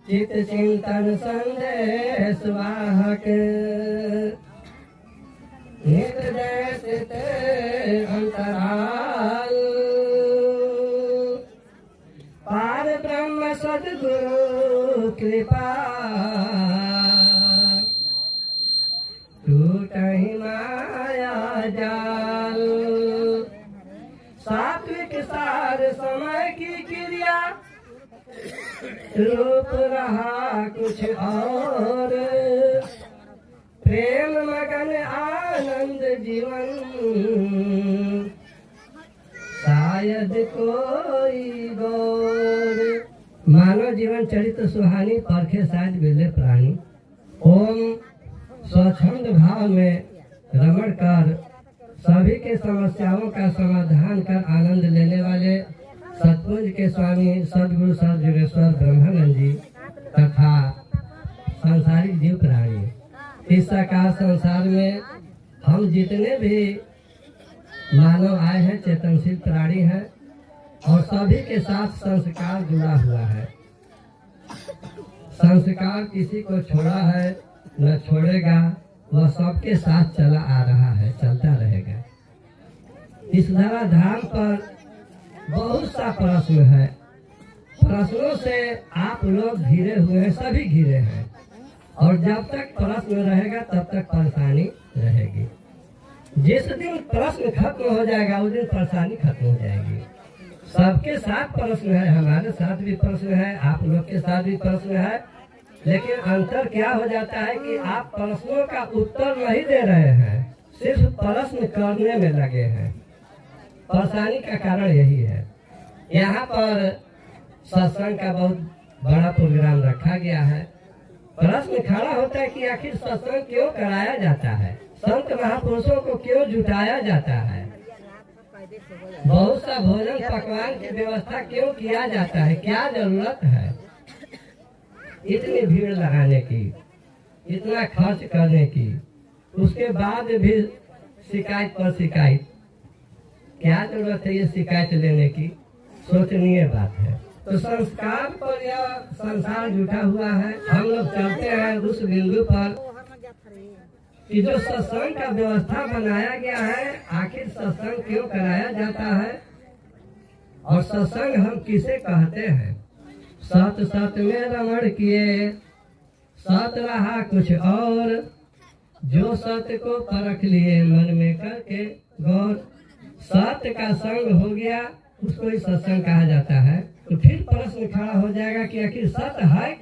चित चिंतन संदेश वाहक, हृदय स्थित अंतराल, पार ब्रह्म सद्गुरु कृपा, टूटहि माया जाल। सात्विक सार समय की क्रिया, रूप रहा कुछ और, प्रेम मगन आनंद जीवन, शायद कोई गौर। मानव जीवन चरित्र सुहानी, परखे साज बिरले प्राणी। ओम स्वच्छंद भाव में रमण कर सभी के समस्याओं का समाधान कर आनंद लेने वाले सतपुंज के स्वामी सदगुरु सदयुगेश्वर ब्रह्मानंद जी तथा संसारिक जीव प्राणी। इस साकार संसार में हम जितने भी मानव आए हैं चेतनशील प्राणी हैं और सभी के साथ संस्कार जुड़ा हुआ है। संस्कार किसी को छोड़ा है न छोड़ेगा, वह सबके साथ चला आ रहा है, चलता रहेगा। इस धराधाम पर बहुत सा प्रश्न है, प्रश्नों से आप लोग घिरे हुए हैं, सभी घिरे हैं और जब तक प्रश्न रहेगा तब तक परेशानी रहेगी। जिस दिन प्रश्न खत्म हो जाएगा उस दिन परेशानी खत्म हो जाएगी। सबके साथ प्रश्न है, हमारे साथ भी प्रश्न है, आप लोग के साथ भी प्रश्न है, लेकिन अंतर क्या हो जाता है कि आप प्रश्नों का उत्तर नहीं दे रहे हैं, सिर्फ प्रश्न करने में लगे हैं। परेशानी का कारण यही है। यहाँ पर सत्संग का बहुत बड़ा प्रोग्राम रखा गया है। प्रश्न खड़ा होता है कि आखिर सत्संग क्यों कराया जाता है, संत महापुरुषों को क्यों जुटाया जाता है, बहुत सा भोजन पकवान की व्यवस्था क्यों किया जाता है, क्या जरूरत है इतनी भीड़ लगाने की, इतना खर्च करने की, उसके बाद भी शिकायत पर शिकायत। क्या जरूरत है ये शिकायत लेने की, सोचनीय बात है। तो संस्कार पर यह संसार जुटा हुआ है। हम लोग चलते हैं उस बिंदु पर कि जो सत्संग का व्यवस्था बनाया गया है, आखिर सत्संग क्यों कराया जाता है और सत्संग हम किसे कहते हैं। सत सत में रमण किए, सत रहा कुछ और, जो सत्य को परख लिए मन में करके गौर। सत्य का संग हो गया उसको ही सत्संग कहा जाता है। तो फिर प्रश्न खड़ा हो जाएगा कि आखिर सत्य है